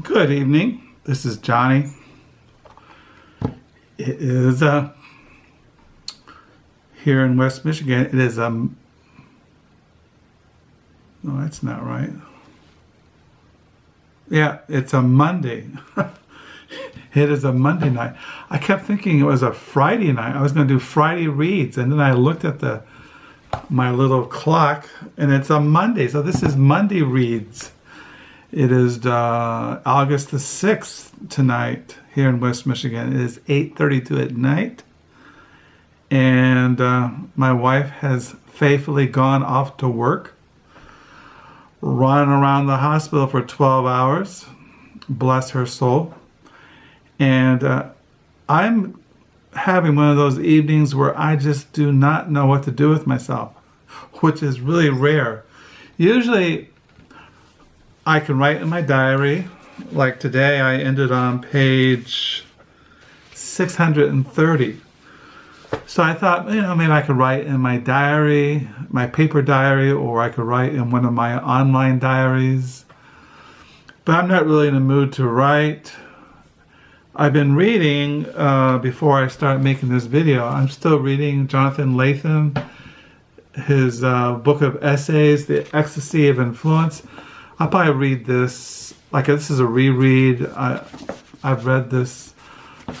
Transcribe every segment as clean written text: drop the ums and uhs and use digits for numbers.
Good evening. This is Johnny. It is here in West Michigan. It is no, that's not right. Yeah, it's a Monday. It is a Monday night. I kept thinking it was a Friday night. I was going to do Friday reads, and then I looked at my little clock, and it's a Monday. So this is Monday reads. It is August the 6th tonight here in West Michigan. It is 8:32 at night. And my wife has faithfully gone off to work, run around the hospital for 12 hours. Bless her soul. And I'm having one of those evenings where I just do not know what to do with myself, which is really rare. Usually I can write in my diary. Like today, I ended on page 630. So I thought, maybe I could write in my diary, my paper diary, or I could write in one of my online diaries. But I'm not really in the mood to write. I've been reading, before I start making this video, I'm still reading Jonathan Lethem, his book of essays, The Ecstasy of Influence. I'll probably read this, this is a reread. I've read this a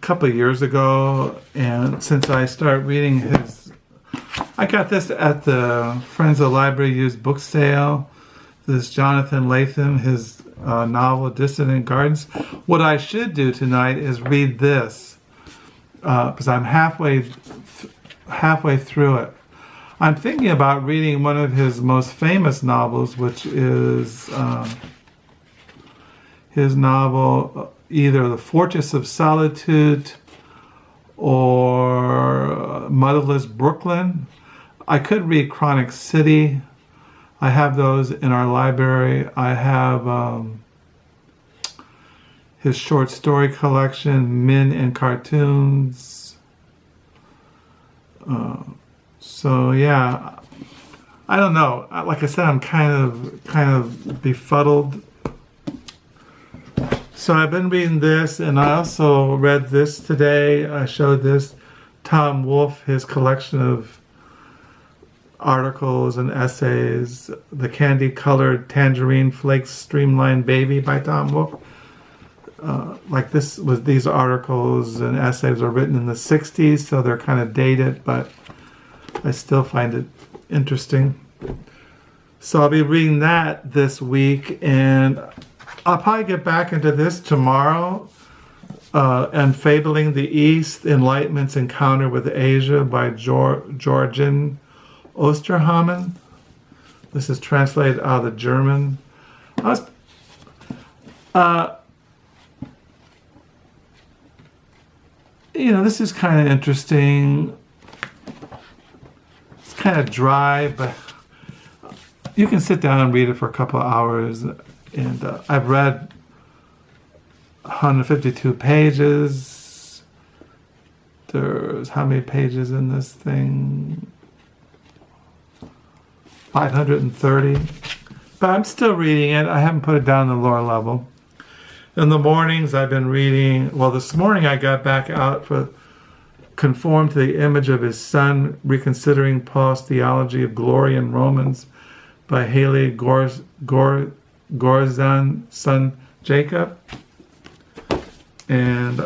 couple of years ago, and since I started reading I got this at the Friends of the Library used book sale, this Jonathan Lethem, his novel Dissident Gardens. What I should do tonight is read this, because I'm halfway through it. I'm thinking about reading one of his most famous novels, which is his novel, either The Fortress of Solitude or Motherless Brooklyn. I could read Chronic City. I have those in our library. I have his short story collection, Men and Cartoons. So yeah, I don't know. Like I said, I'm kind of befuddled. So I've been reading this, and I also read this today. I showed this, Tom Wolfe, his collection of articles and essays, The Candy-Colored Tangerine Flakes Streamlined Baby by Tom Wolfe. These articles and essays are written in the 60s, so they're kind of dated, but I still find it interesting. So I'll be reading that this week, and I'll probably get back into this tomorrow. And Fabling the East, Enlightenment's Encounter with Asia by Georgian Osterhamen. This is translated out of the German. This is kind of interesting. It's kind of dry, but you can sit down and read it for a couple of hours. And I've read 152 pages. There's how many pages in this thing? 530. But I'm still reading it. I haven't put it down to the lower level. In the mornings, I've been reading. Well, this morning I got back out for Conform to the Image of His Son, Reconsidering Paul's Theology of Glory in Romans by Haley Gorzan, son Jacob. And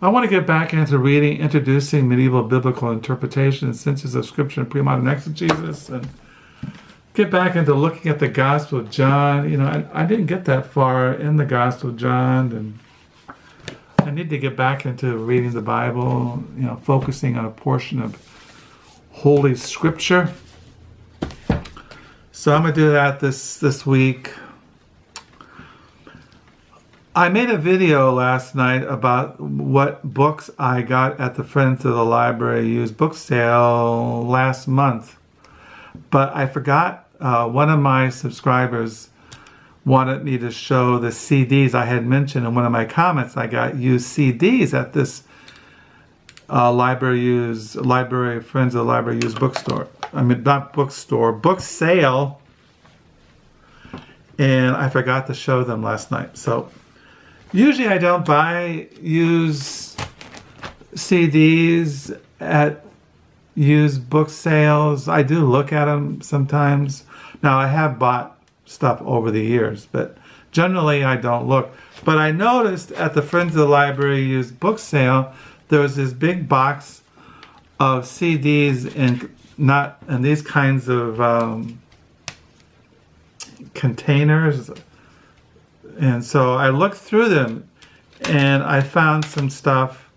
I want to get back into reading Introducing Medieval Biblical Interpretation and Senses of Scripture and Pre-Modern Exegesis, and get back into looking at the Gospel of John. I didn't get that far in the Gospel of John, and I need to get back into reading the Bible, focusing on a portion of Holy Scripture. So I'm going to do that this week. I made a video last night about what books I got at the Friends of the Library used book sale last month. But I forgot, one of my subscribers wanted me to show the CDs I had mentioned in one of my comments. I got used CDs at this Friends of the Library used bookstore. I mean, not bookstore, book sale and I forgot to show them last night. So usually I don't buy used CDs at used book sales. I do look at them sometimes. Now I have bought stuff over the years, but generally I don't look. But I noticed at the Friends of the Library used book sale, there was this big box of CDs in these kinds of containers. And so I looked through them and I found some stuff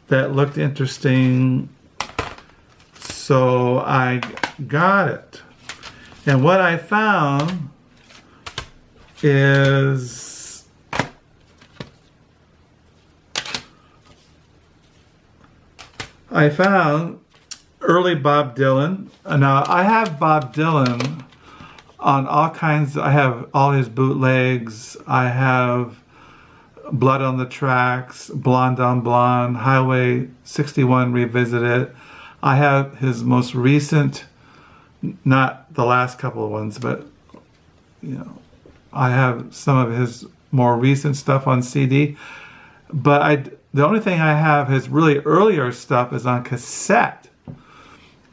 that looked interesting. So I got it. And what I found is I found early Bob Dylan. Now I have Bob Dylan on all kinds. I have all his bootlegs. I have Blood on the Tracks, Blonde on Blonde, Highway 61 Revisited. I have his most recent, not the last couple of ones, but I have some of his more recent stuff on CD. But the only thing I have, his really earlier stuff, is on cassette.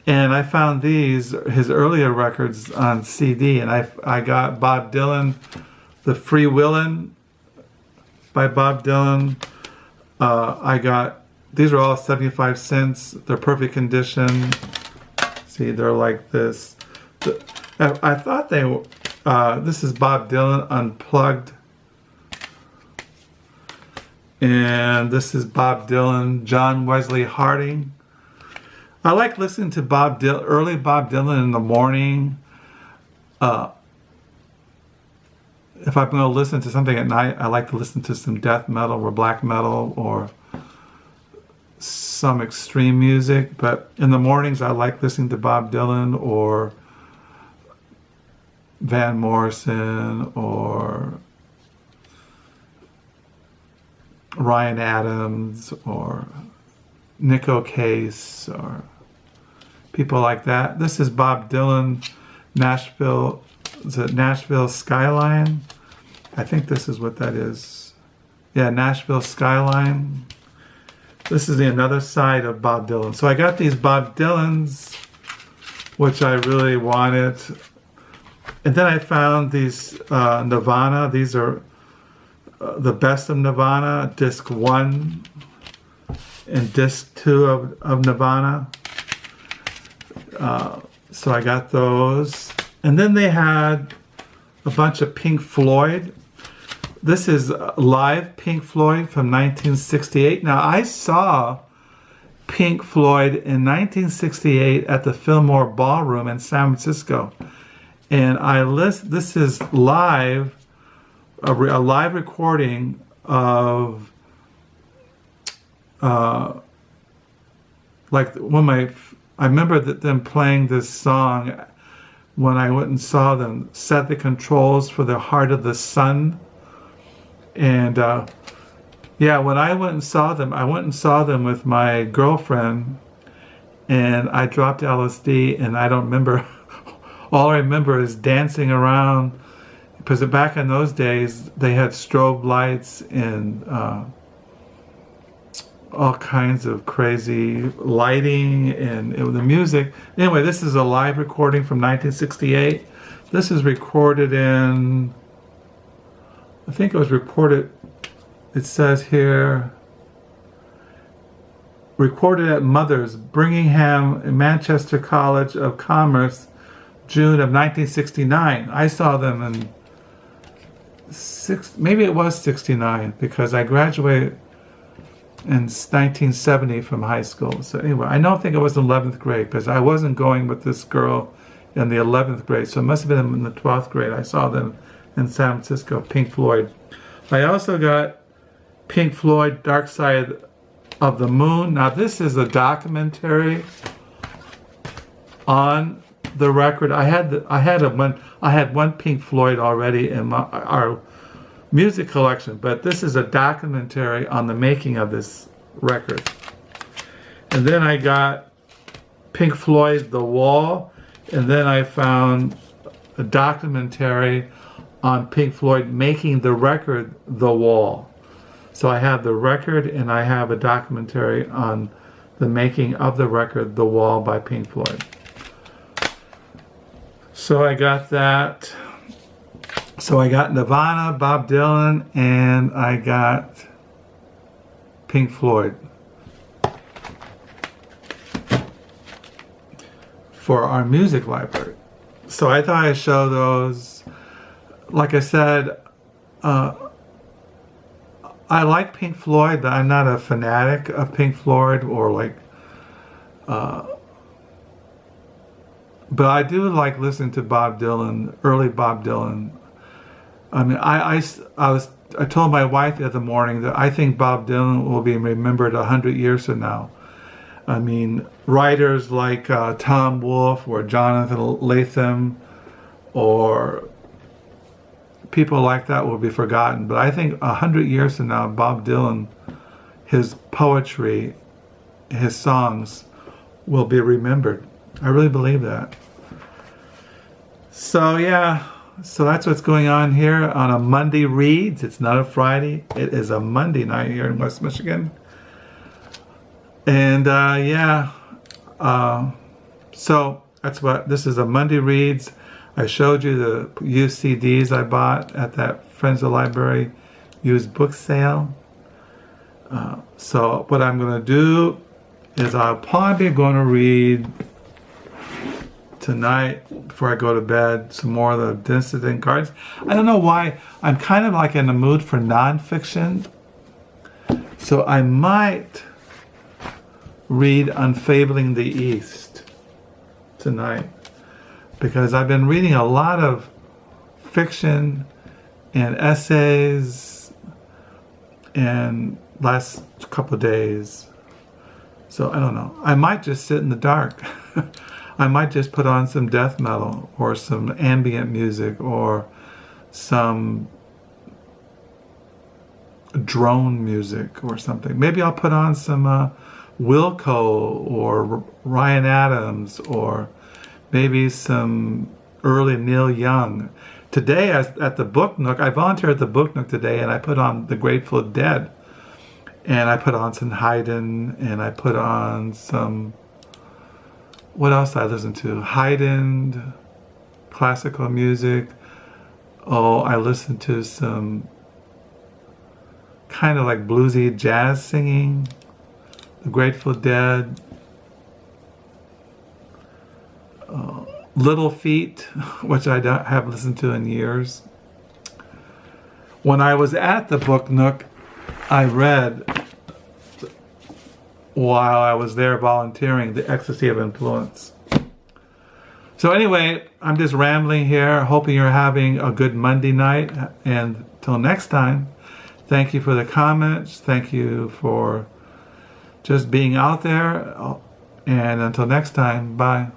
And I found his earlier records on CD, and I got Bob Dylan, The Free Willin' by Bob Dylan. These are all 75 cents. They're perfect condition. See, they're like this. I thought they were, this is Bob Dylan Unplugged. And this is Bob Dylan, John Wesley Harding. I like listening to early Bob Dylan in the morning. If I'm going to listen to something at night, I like to listen to some death metal or black metal or some extreme music. But in the mornings, I like listening to Bob Dylan or Van Morrison or Ryan Adams or Nick O'Case or people like that. This is Bob Dylan, Nashville. Is it Nashville Skyline? I think this is what that is. Yeah, Nashville Skyline. This is another side of Bob Dylan. So I got these Bob Dylans, which I really wanted. And then I found these Nirvana. These are the best of Nirvana, disc 1 and disc 2 of Nirvana. So I got those. And then they had a bunch of Pink Floyd. This is live Pink Floyd from 1968. Now, I saw Pink Floyd in 1968 at the Fillmore Ballroom in San Francisco. And this is live, a live recording of I remember them playing this song when I went and saw them, Set the Controls for the Heart of the Sun. And when I went and saw them with my girlfriend, and I dropped LSD, and I don't remember, all I remember is dancing around, because back in those days, they had strobe lights and all kinds of crazy lighting and the music. Anyway, this is a live recording from 1968. This is recorded in, I think it was recorded, it says here, recorded at Mothers, Birmingham, Manchester College of Commerce, June of 1969. I saw them in maybe it was 69, because I graduated in 1970 from high school. So anyway, I don't think it was 11th grade, because I wasn't going with this girl in the 11th grade. So it must have been in the 12th grade. I saw them in San Francisco, Pink Floyd. I also got Pink Floyd, Dark Side of the Moon. Now this is a documentary on the record. I had one Pink Floyd already in our music collection, but this is a documentary on the making of this record. And then I got Pink Floyd, The Wall, and then I found a documentary on Pink Floyd making the record The Wall. So I have the record and I have a documentary on the making of the record The Wall by Pink Floyd. So I got that. So I got Nirvana, Bob Dylan, and I got Pink Floyd for our music library. So I thought I'd show those. Like I said, I like Pink Floyd, but I'm not a fanatic of Pink Floyd or like, but I do like listening to Bob Dylan, early Bob Dylan. I mean, I told my wife the other morning that I think Bob Dylan will be remembered 100 years from now. I mean, writers like Tom Wolfe or Jonathan Latham or people like that will be forgotten. But I think 100 years from now, Bob Dylan, his poetry, his songs will be remembered. I really believe that. So yeah, so that's what's going on here on a Monday Reads. It's not a Friday. It is a Monday night here in West Michigan. And so that's what, this is a Monday Reads. I showed you the used CDs I bought at that Friends of the Library used book sale. So what I'm going to do is I'll probably going to read tonight before I go to bed some more of the Dissident Gardens. I don't know why. I'm kind of like in the mood for nonfiction. So I might read Unfabling the East tonight, because I've been reading a lot of fiction and essays in last couple of days. So I don't know. I might just sit in the dark. I might just put on some death metal or some ambient music or some drone music or something. Maybe I'll put on some Wilco or Ryan Adams or maybe some early Neil Young. Today at the Book Nook, I volunteered at the Book Nook today and I put on the Grateful Dead. And I put on some Haydn and I put on some, what else did I listen to? Haydn, classical music. Oh, I listened to some kind of like bluesy jazz singing. The Grateful Dead. Little Feat, which I don't have listened to in years. When I was at the Book Nook, I read, while I was there volunteering, The Ecstasy of Influence. So anyway, I'm just rambling here, hoping you're having a good Monday night. And till next time, thank you for the comments. Thank you for just being out there. And until next time, bye.